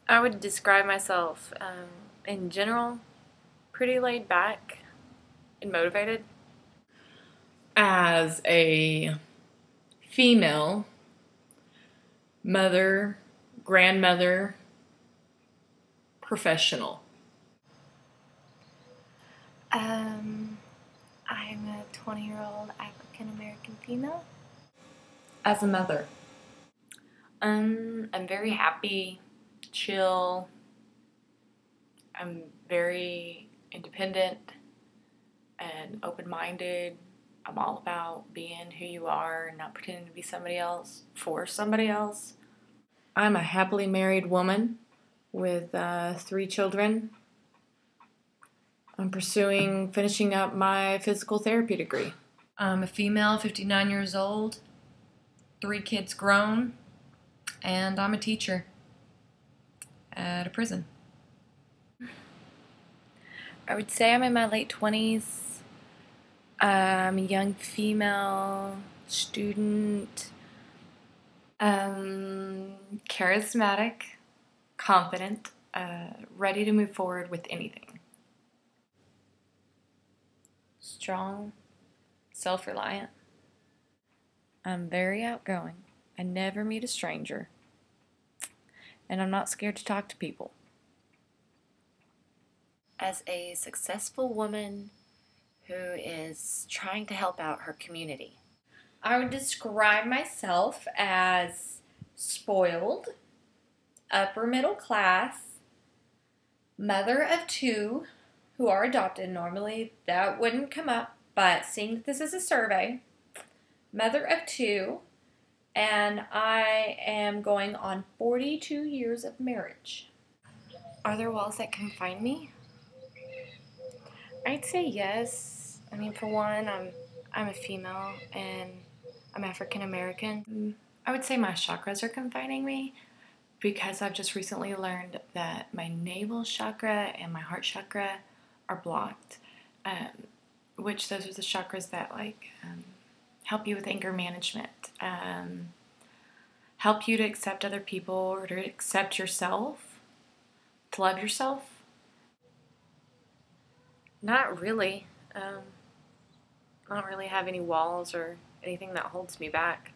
I would describe myself, in general, pretty laid back and motivated. As a female, mother, grandmother, professional. I'm a 20-year-old African-American female. As a mother. I'm very happy, chill. I'm very independent and open-minded. I'm all about being who you are and not pretending to be somebody else for somebody else. I'm a happily married woman with 3 children. I'm finishing up my physical therapy degree. I'm a female, 59 years old, 3 kids grown, and I'm a teacher at a prison. I would say I'm in my late 20s. I'm a young female student. Charismatic, confident, ready to move forward with anything. Strong, self-reliant. I'm very outgoing. I never meet a stranger. And I'm not scared to talk to people. As a successful woman who is trying to help out her community. I would describe myself as spoiled, upper middle class, mother of 2 who are adopted. Normally that wouldn't come up, but seeing that this is a survey, mother of 2, and I am going on 42 years of marriage. Are there walls that confine me? I'd say yes. I mean, for one, I'm a female and I'm African American. I would say my chakras are confining me because I've just recently learned that my navel chakra and my heart chakra are blocked, which those are the chakras that help you with anger management, help you to accept other people or to accept yourself, to love yourself. Not really. I don't really have any walls or anything that holds me back.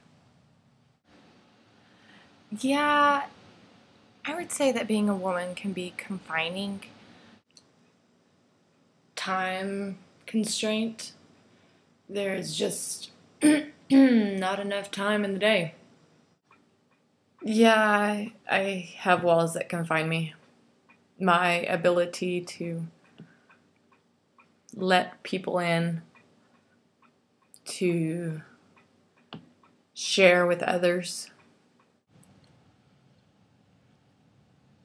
Yeah, I would say that being a woman can be confining. Time constraint. There's just not enough time in the day. Yeah, I have walls that confine me. My ability to let people in, to share with others.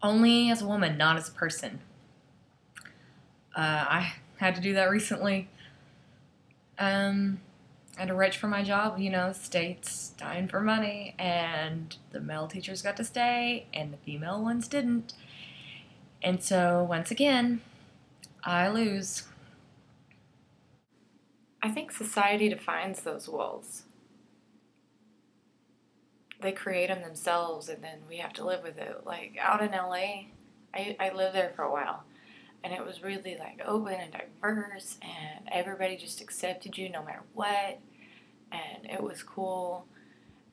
Only as a woman, not as a person. I had to do that recently. I had to reach for my job, state's dying for money, and the male teachers got to stay, and the female ones didn't. And so, once again, I lose. I think society defines those walls. They create them themselves, and then we have to live with it. Like out in LA, I lived there for a while, and it was really open and diverse, and everybody just accepted you no matter what, and it was cool.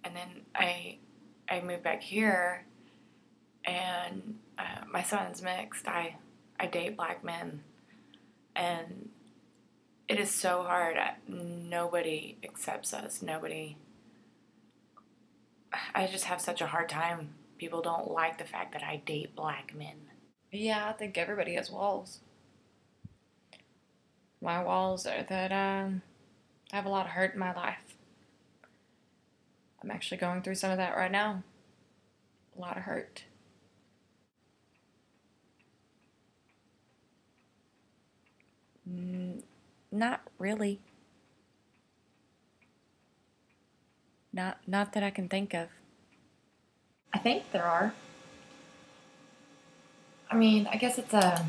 And then I moved back here, and my son's mixed. I date black men, and it is so hard. Nobody accepts us. I just have such a hard time. People don't like the fact that I date black men. Yeah, I think everybody has walls. My walls are that I have a lot of hurt in my life. I'm actually going through some of that right now. A lot of hurt. Not really. Not that I can think of. I think there are. I mean, I guess it's a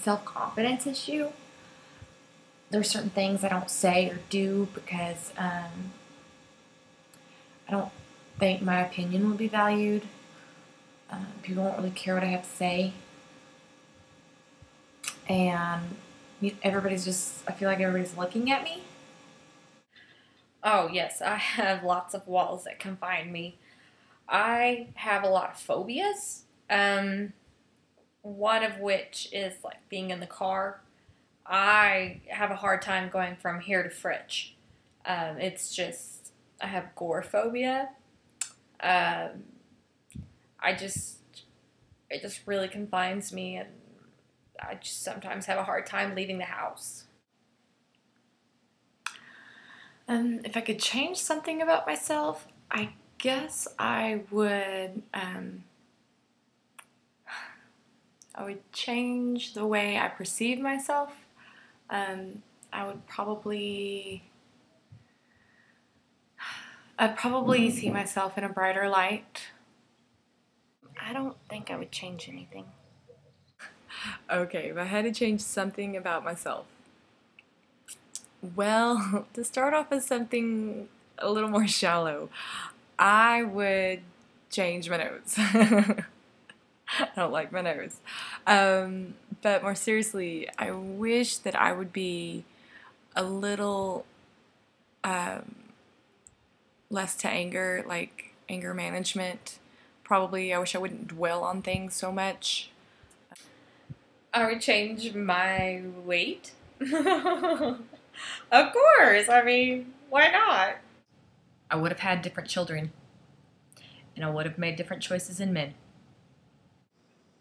self-confidence issue. There's certain things I don't say or do because I don't think my opinion will be valued. People won't really care what I have to say. And everybody's just, I feel like everybody's looking at me. Oh, yes, I have lots of walls that confine me. I have a lot of phobias. One of which is like being in the car. I have a hard time going from here to fridge. It's just, I have agoraphobia. It just really confines me, and I just sometimes have a hard time leaving the house. If I could change something about myself, I guess I would change the way I perceive myself. I'd probably see myself in a brighter light. I don't think I would change anything. Okay, if I had to change something about myself. Well, to start off with something a little more shallow, I would change my nose. I don't like my nose. But more seriously, I wish that I would be a little less to anger, like anger management. Probably, I wish I wouldn't dwell on things so much. I would change my weight. Of course. I mean, why not? I would have had different children, and I would have made different choices in men.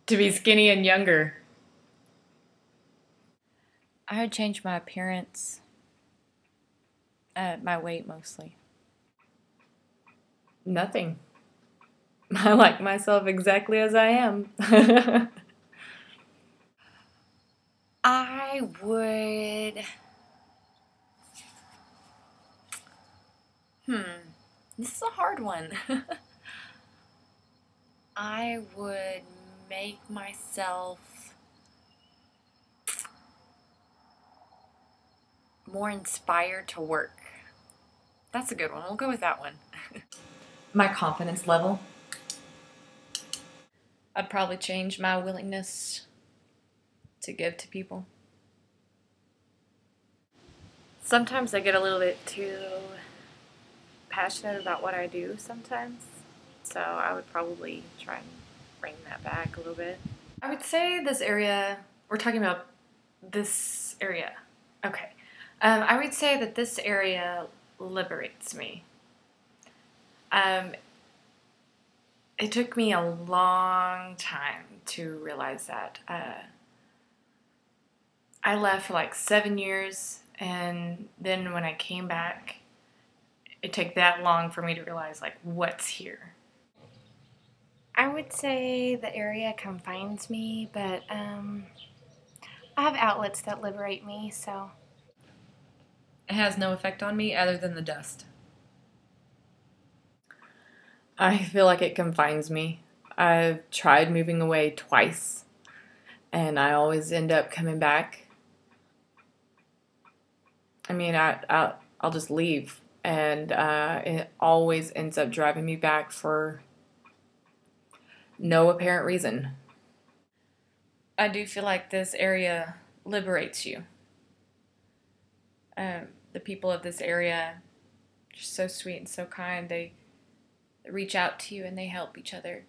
To be skinny and younger. I would change my appearance, my weight mostly. Nothing. I like myself exactly as I am. I would. This is a hard one. I would make myself more inspired to work. That's a good one. We'll go with that one. My confidence level. I'd probably change my willingness to give to people. Sometimes I get a little bit too passionate about what I do sometimes. So I would probably try and bring that back a little bit. I would say this area, we're talking about this area. Okay. I would say that this area liberates me. It took me a long time to realize that. I left for like 7 years, and then when I came back, it took that long for me to realize like what's here. I would say the area confines me, but I have outlets that liberate me, so. It has no effect on me other than the dust. I feel like it confines me. I've tried moving away twice, and I always end up coming back. I mean, I'll just leave, and it always ends up driving me back for no apparent reason. I do feel like this area liberates you. The people of this area are just so sweet and so kind. They reach out to you and they help each other.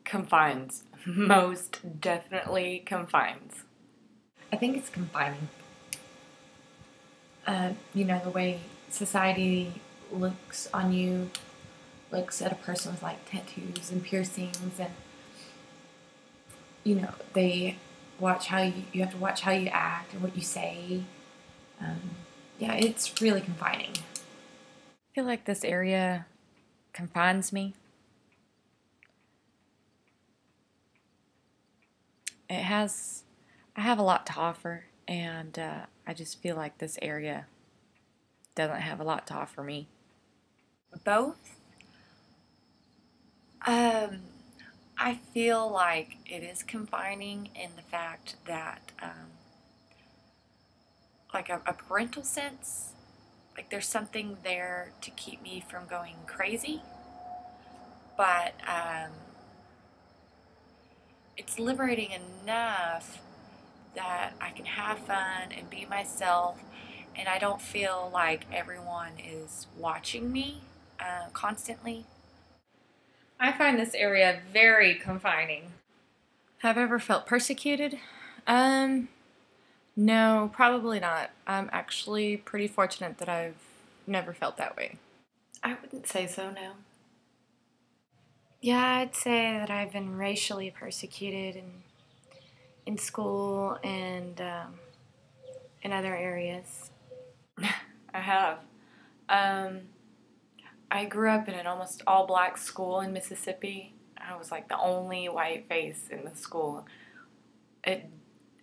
Confines. Most definitely confines. I think it's confining. The way society looks on you, looks at a person with like tattoos and piercings, and they watch how you have to watch how you act and what you say. It's really confining. I feel like this area confines me. I have a lot to offer, and I just feel like this area doesn't have a lot to offer me. Both. I feel like it is confining in the fact that, like a parental sense, like there's something there to keep me from going crazy, but it's liberating enough that I can have fun and be myself, and I don't feel like everyone is watching me constantly. I find this area very confining. Have I ever felt persecuted? No, probably not. I'm actually pretty fortunate that I've never felt that way. I wouldn't say so, no. Yeah, I'd say that I've been racially persecuted in school and in other areas. I have. I grew up in an almost all-black school in Mississippi. I was like the only white face in the school.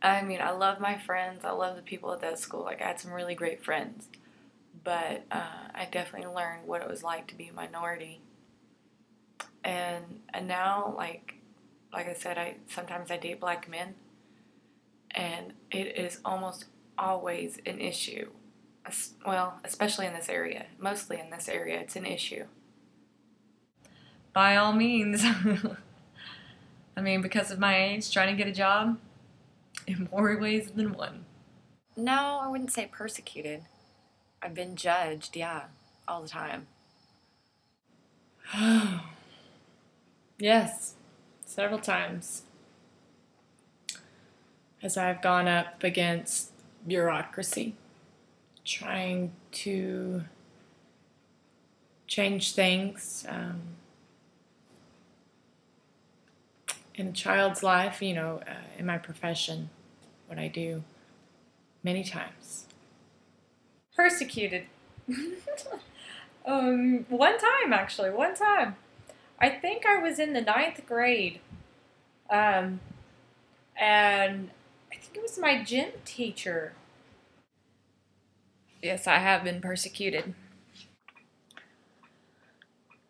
I love my friends. I love the people at that school. Like, I had some really great friends. But I definitely learned what it was like to be a minority. And now, like I said, sometimes I date black men. And it is almost always an issue. Well, especially in this area. Mostly in this area, it's an issue. By all means. I mean, because of my age, trying to get a job in more ways than one. No, I wouldn't say persecuted. I've been judged, yeah, all the time. Yes, several times. As I've gone up against bureaucracy, trying to change things in a child's life, in my profession, what I do, many times. Persecuted. One time. I think I was in the 9th grade. And I think it was my gym teacher. Yes, I have been persecuted.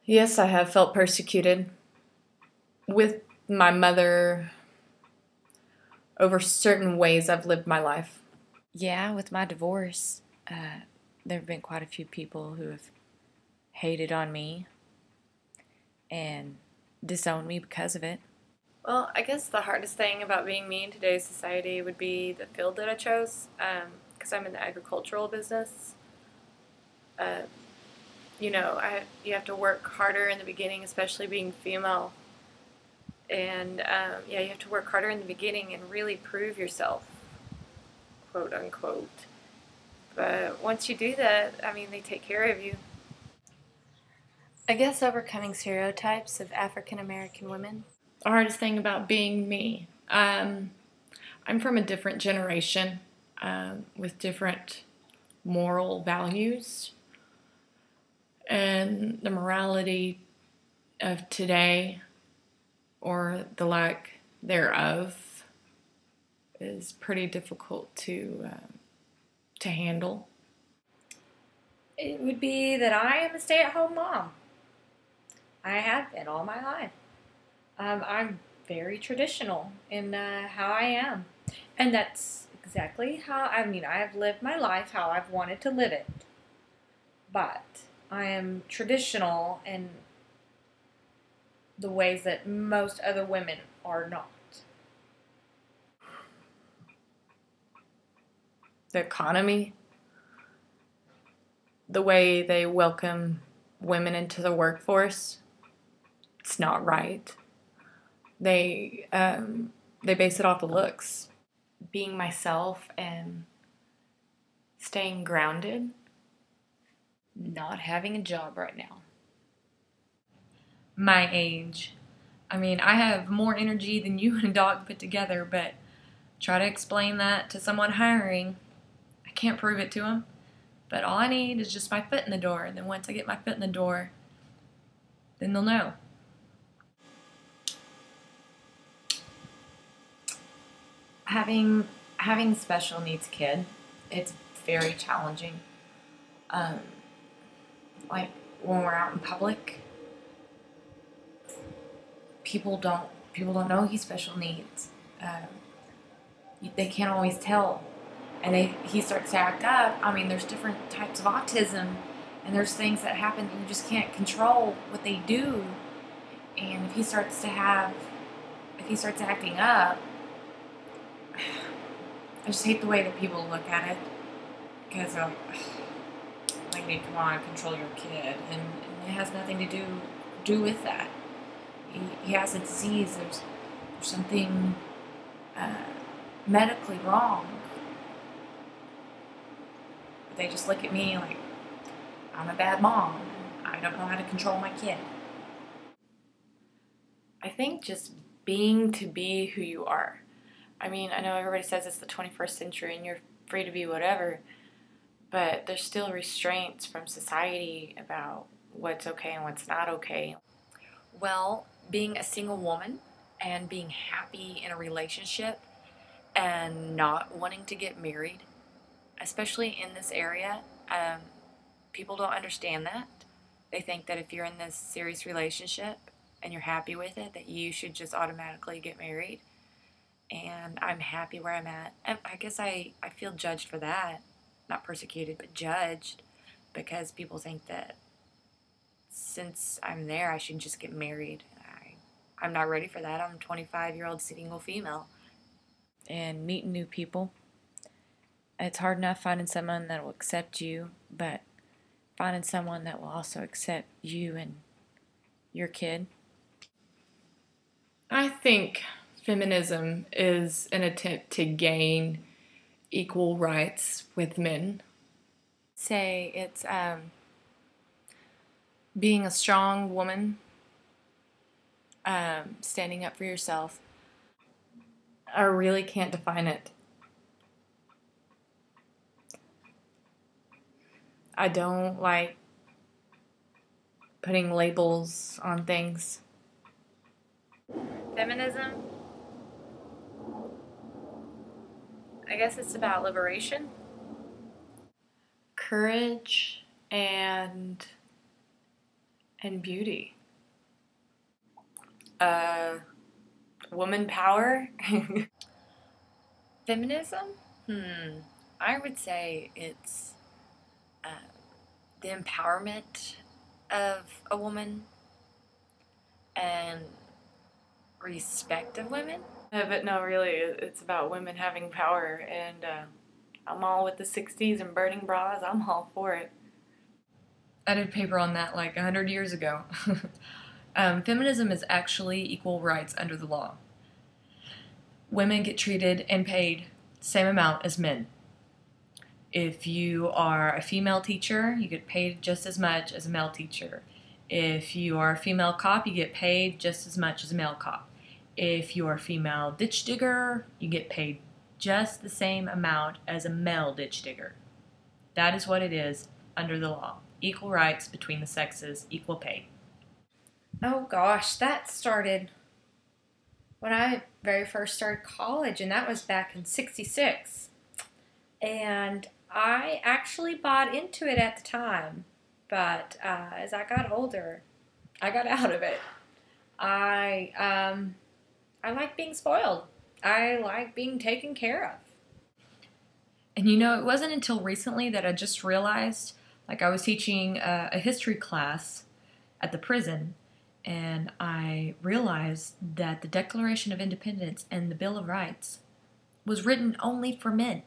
Yes, I have felt persecuted with my mother over certain ways I've lived my life. Yeah, with my divorce, there have been quite a few people who have hated on me and disowned me because of it. Well, I guess the hardest thing about being me in today's society would be the field that I chose, because I'm in the agricultural business. You have to work harder in the beginning, especially being female. And, you have to work harder in the beginning and really prove yourself, quote unquote. But once you do that, they take care of you. I guess overcoming stereotypes of African American women. The hardest thing about being me, I'm from a different generation with different moral values, and the morality of today, or the lack thereof, is pretty difficult to handle. It would be that I am a stay-at-home mom. I have been all my life. I'm very traditional in how I am. And that's exactly how, I've lived my life how I've wanted to live it. But I am traditional in the ways that most other women are not. The economy, the way they welcome women into the workforce, it's not right. They base it off of looks. Being myself and staying grounded. Not having a job right now. My age. I have more energy than you and a dog put together, but try to explain that to someone hiring. I can't prove it to them, but all I need is just my foot in the door, and then once I get my foot in the door, then they'll know. Having a special needs kid, it's very challenging. Like when we're out in public, people don't know he's special needs. They can't always tell and he starts to act up, I mean, there's different types of autism, and there's things that happen that you just can't control what they do. And if he starts acting up, I just hate the way that people look at it, because lady, come on, control your kid, and it has nothing to do with that. He has a disease. There's something medically wrong. But they just look at me like I'm a bad mom. I don't know how to control my kid. I think just being to be who you are. I mean, I know everybody says it's the 21st century and you're free to be whatever, but there's still restraints from society about what's okay and what's not okay. Well, being a single woman and being happy in a relationship and not wanting to get married, especially in this area, people don't understand that. They think that if you're in this serious relationship and you're happy with it, that you should just automatically get married. And I'm happy where I'm at. And I guess I feel judged for that. Not persecuted, but judged, because people think that since I'm there, I should just get married. I'm not ready for that. I'm a 25-year-old single female. And meeting new people. It's hard enough finding someone that will accept you, but finding someone that will also accept you and your kid. I think feminism is an attempt to gain equal rights with men. Say it's being a strong woman, standing up for yourself. I really can't define it. I don't like putting labels on things. Feminism, I guess it's about liberation. Courage and beauty. Woman power. Feminism? I would say it's the empowerment of a woman and respect of women. But no, really, it's about women having power, and I'm all with the 60s and burning bras. I'm all for it. I did a paper on that like 100 years ago. Feminism is actually equal rights under the law. Women get treated and paid the same amount as men. If you are a female teacher, you get paid just as much as a male teacher. If you are a female cop, you get paid just as much as a male cop. If you are a female ditch digger, you get paid just the same amount as a male ditch digger. That is what it is under the law. Equal rights between the sexes, equal pay. Oh gosh, that started when I very first started college, and that was back in '66. And I actually bought into it at the time, but as I got older, I got out of it. I like being spoiled. I like being taken care of. And you know, it wasn't until recently that I just realized, like I was teaching a history class at the prison, and I realized that the Declaration of Independence and the Bill of Rights was written only for men.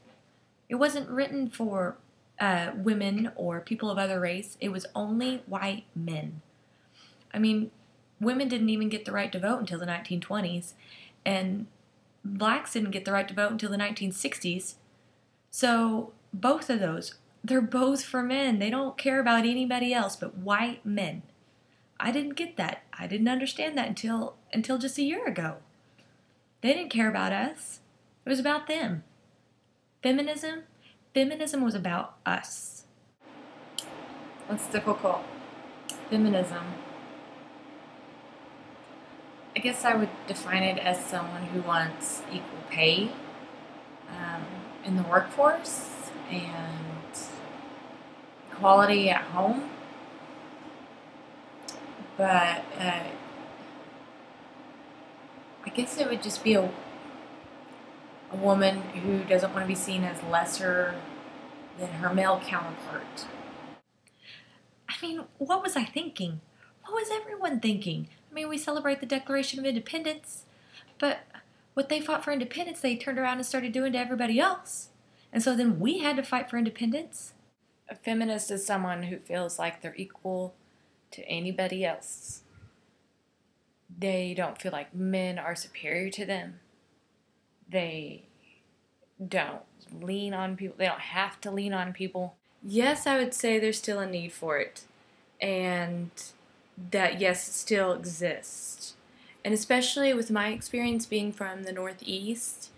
It wasn't written for women or people of other race. It was only white men. I mean, women didn't even get the right to vote until the 1920s, and blacks didn't get the right to vote until the 1960s. So both of those, they're both for men. They don't care about anybody else but white men. I didn't get that. I didn't understand that until just a year ago. They didn't care about us. It was about them. Feminism was about us. That's difficult. Feminism. I guess I would define it as someone who wants equal pay in the workforce and equality at home. But I guess it would just be a a woman who doesn't want to be seen as lesser than her male counterpart. I mean, what was I thinking? What was everyone thinking? I mean, we celebrate the Declaration of Independence, but what they fought for independence, they turned around and started doing to everybody else. And so then we had to fight for independence. A feminist is someone who feels like they're equal to anybody else. They don't feel like men are superior to them. They don't lean on people. They don't have to lean on people. Yes, I would say there's still a need for it. And that, yes, it still exists. And especially with my experience being from the Northeast,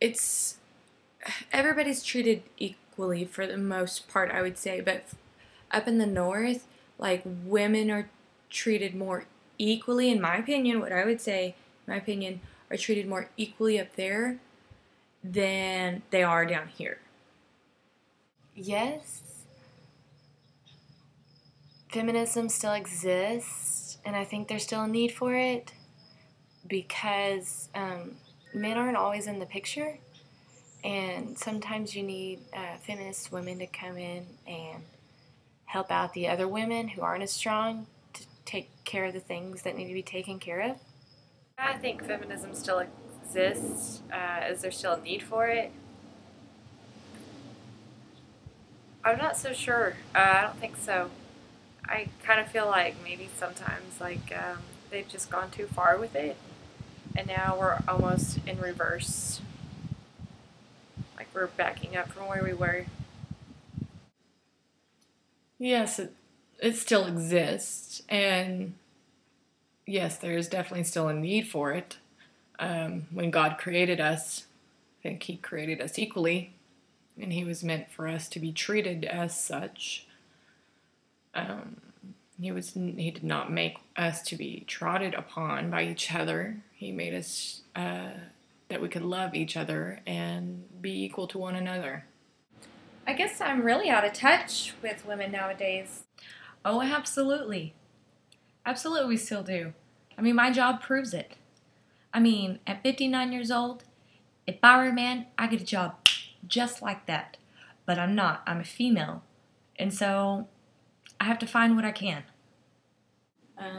it's everybody's treated equally for the most part, I would say. But up in the North, like, women are treated more equally, in my opinion. What I would say, in my opinion, are treated more equally up there than they are down here. Yes, feminism still exists, and I think there's still a need for it because men aren't always in the picture, and sometimes you need feminist women to come in and help out the other women who aren't as strong to take care of the things that need to be taken care of. I think feminism still exists. Is there still a need for it? I'm not so sure. I don't think so. I kind of feel like maybe sometimes they've just gone too far with it, and now we're almost in reverse. Like we're backing up from where we were. Yes, it still exists, and yes, there is definitely still a need for it. When God created us, I think He created us equally, and He was meant for us to be treated as such. He did not make us to be trodden upon by each other. He made us that we could love each other and be equal to one another. I guess I'm really out of touch with women nowadays. Oh, absolutely. Absolutely, we still do. I mean, my job proves it. I mean, at 59 years old, if I were a man, I get a job just like that. But I'm not. I'm a female. And so I have to find what I can.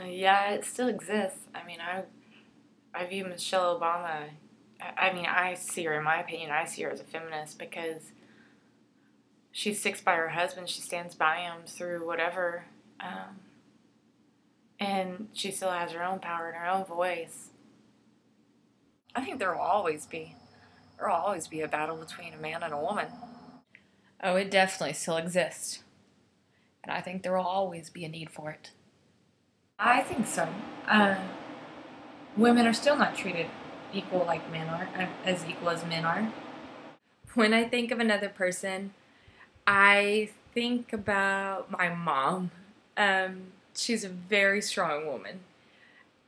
Yeah, it still exists. I mean, I view Michelle Obama, I see her, in my opinion, I see her as a feminist because she sticks by her husband, she stands by him through whatever, and she still has her own power and her own voice. I think there will always be a battle between a man and a woman. Oh, it definitely still exists. And I think there will always be a need for it. I think so. Women are still not treated equal like men are, as equal as men are. When I think of another person, I think about my mom. She's a very strong woman,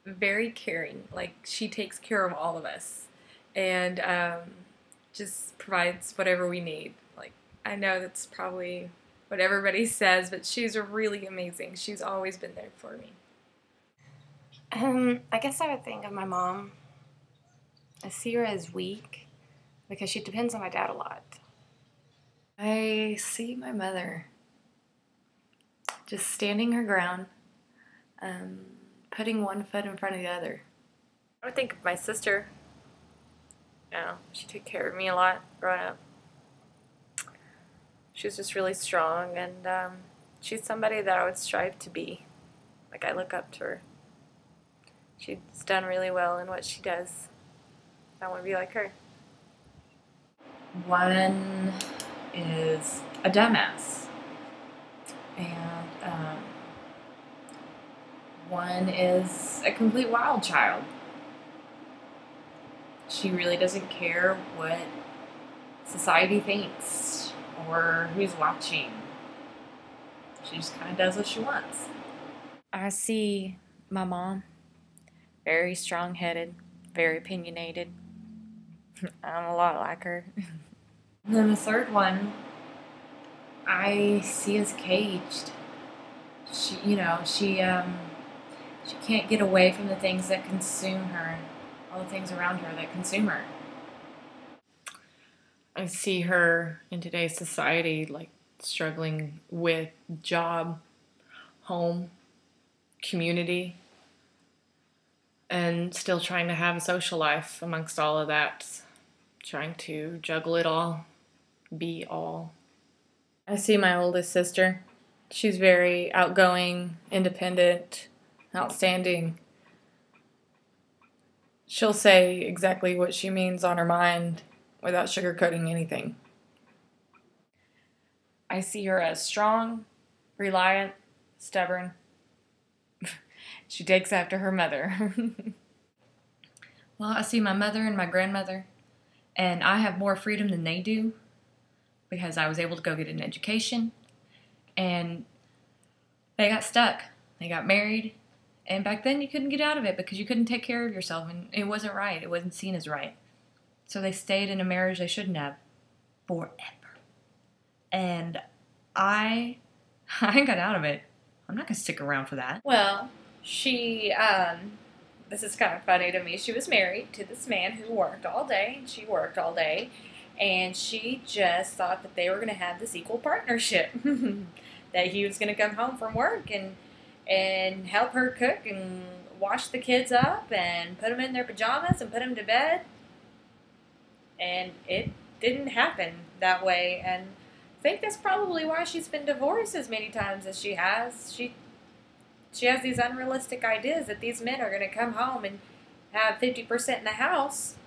very caring. Like, she takes care of all of us and just provides whatever we need. Like, I know that's probably what everybody says, but she's really amazing. She's always been there for me. I guess I would think of my mom. I see her as weak because she depends on my dad a lot. I see my mother just standing her ground, putting one foot in front of the other. I would think of my sister. You know, she took care of me a lot growing up. She was just really strong, and she's somebody that I would strive to be. Like, I look up to her. She's done really well in what she does. I want to be like her. One is a dumbass. And one is a complete wild child. She really doesn't care what society thinks or who's watching. She just kind of does what she wants. I see my mom, very strong-headed, very opinionated. I'm a lot like her. And then the third one, I see as caged. She She can't get away from the things that consume her, all the things around her that consume her. I see her in today's society like struggling with job, home, community, and still trying to have a social life amongst all of that, trying to juggle it all, be all. I see my oldest sister. She's very outgoing, independent, outstanding. She'll say exactly what she means on her mind without sugarcoating anything. I see her as strong, reliant, stubborn. She takes after her mother. Well, I see my mother and my grandmother, and I have more freedom than they do because I was able to go get an education, and they got stuck. They got married, and back then you couldn't get out of it because you couldn't take care of yourself, and it wasn't right. It wasn't seen as right. So they stayed in a marriage they shouldn't have forever. And I got out of it. I'm not going to stick around for that. Well, she, this is kind of funny to me. She was married to this man who worked all day, and she worked all day, and she just thought that they were going to have this equal partnership. That he was going to come home from work and help her cook and wash the kids up and put them in their pajamas and put them to bed. And it didn't happen that way, and I think that's probably why she's been divorced as many times as she has. She has these unrealistic ideas that these men are going to come home and have 50% in the house,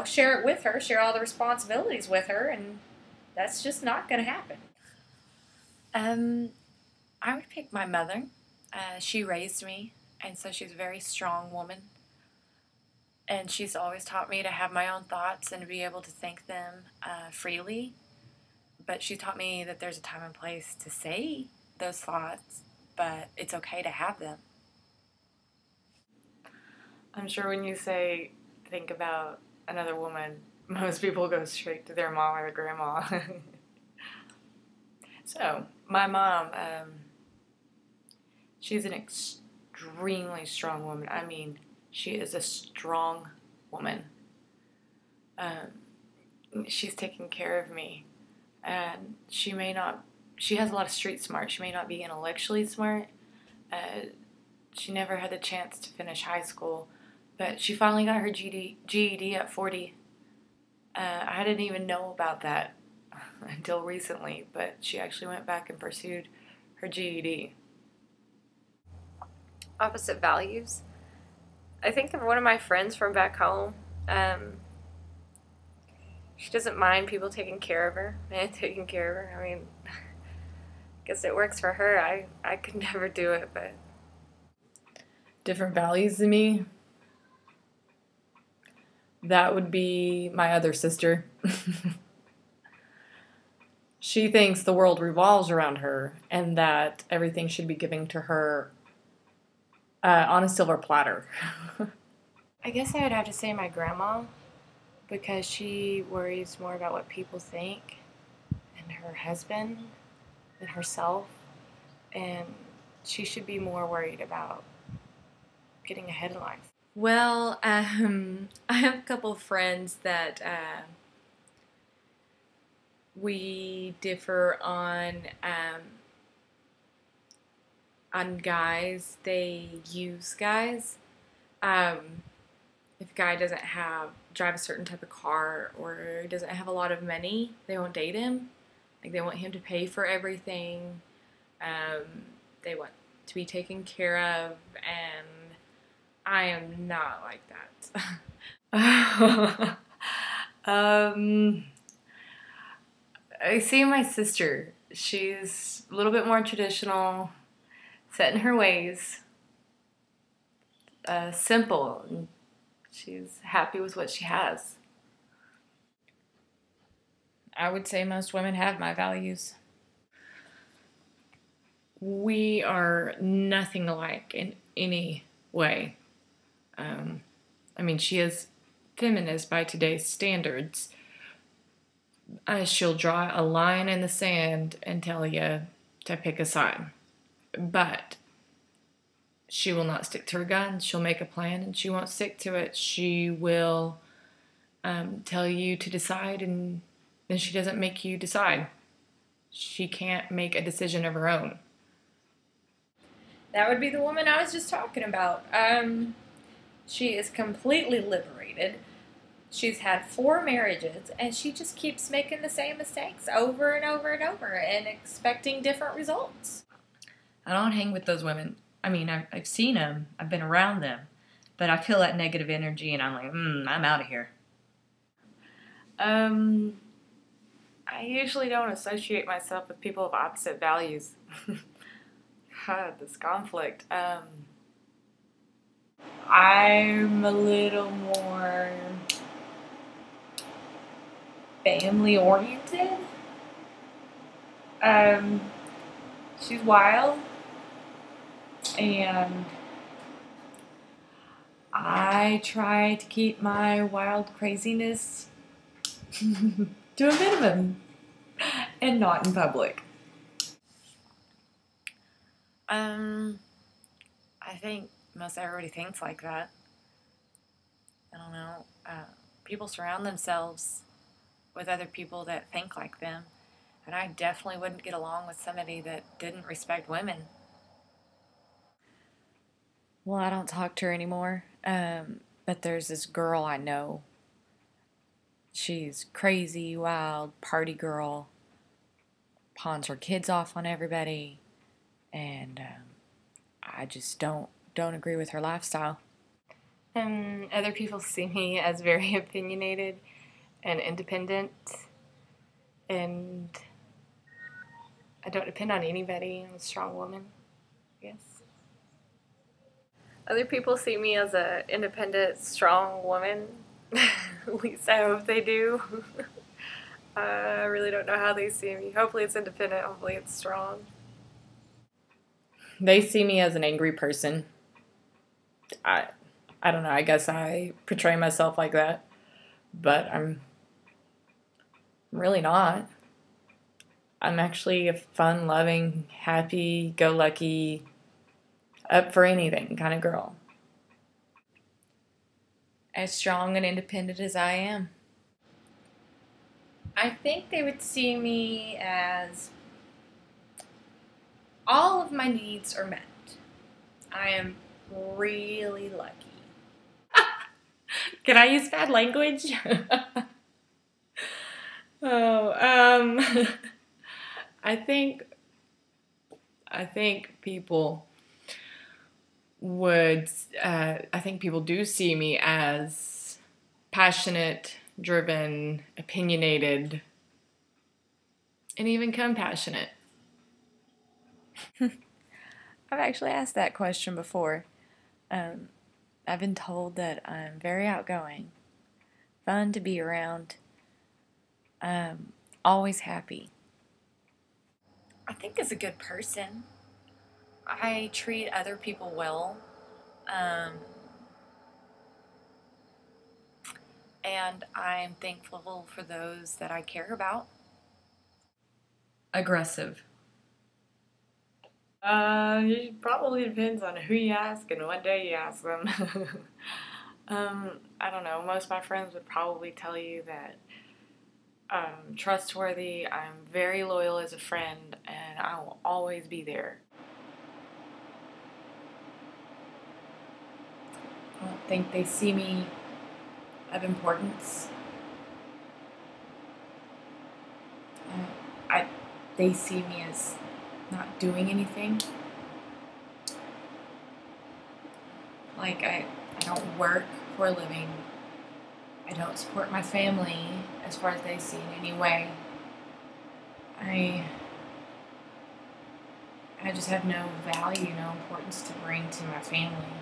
share it with her, share all the responsibilities with her, and that's just not going to happen. I would pick my mother. She raised me, and so she's a very strong woman. And she's always taught me to have my own thoughts and to be able to think them freely. But she taught me that there's a time and place to say those thoughts, but it's okay to have them. I'm sure when you say, think about another woman, most people go straight to their mom or their grandma. So, my mom, she's an extremely strong woman. I mean, she is a strong woman. She's taking care of me. And she has a lot of street smart. She may not be intellectually smart. She never had the chance to finish high school. But she finally got her GED at 40. I didn't even know about that until recently. But she actually went back and pursued her GED. Opposite values. I think of one of my friends from back home. She doesn't mind people taking care of her and taking care of her. I mean, I guess it works for her. I could never do it, but... Different values than me? That would be my other sister. She thinks the world revolves around her and that everything should be given to her on a silver platter. I guess I would have to say my grandma, because she worries more about what people think and her husband than herself, and she should be more worried about getting ahead in life. Well, I have a couple of friends that we differ on guys. They use guys. If a guy doesn't drive a certain type of car or doesn't have a lot of money, they won't date him. Like, they want him to pay for everything. They want to be taken care of, and I am not like that. I see my sister. She's a little bit more traditional, set in her ways, simple. And she's happy with what she has. I would say most women have my values. We are nothing alike in any way. I mean, she is feminist by today's standards. She'll draw a line in the sand and tell you to pick a side. but she will not stick to her guns. She'll make a plan and she won't stick to it. She will tell you to decide, and then she doesn't make you decide. She can't make a decision of her own. That would be the woman I was just talking about. She is completely liberated. She's had 4 marriages, and she just keeps making the same mistakes over and over and over and expecting different results. I don't hang with those women. I mean, I've seen them. I've been around them. But I feel that negative energy, and I'm like, I'm out of here. I usually don't associate myself with people of opposite values. This conflict. I'm a little more family oriented. She's wild, and I try to keep my wild craziness to a minimum and not in public. I think most everybody thinks like that. I don't know. People surround themselves with other people that think like them, and I definitely wouldn't get along with somebody that didn't respect women. Well, I don't talk to her anymore, but there's this girl I know. She's crazy, wild, party girl, pawns her kids off on everybody, and I just don't agree with her lifestyle. Other people see me as very opinionated and independent, and I don't depend on anybody. I'm a strong woman, I guess. Other people see me as an independent, strong woman. At least I hope they do. I really don't know how they see me. Hopefully it's independent. Hopefully it's strong. They see me as an angry person. I don't know. I guess I portray myself like that, but I'm really not. I'm actually a fun, loving, happy, go lucky, up for anything kind of girl. As strong and independent as I am. I think they would see me as all of my needs are met. I am really lucky. Can I use bad language? I think people would, I think people do see me as passionate, driven, opinionated, and even compassionate. I've actually asked that question before. I've been told that I'm very outgoing, fun to be around, always happy. I think as a good person, I treat other people well, and I'm thankful for those that I care about. Aggressive. It probably depends on who you ask and what day you ask them. I don't know. Most of my friends would probably tell you that I'm trustworthy, I'm very loyal as a friend, and I will always be there. I don't think they see me of importance. They see me as not doing anything. Like, I don't work for a living. I don't support my family as far as they see in any way. I just have no value, no importance to bring to my family.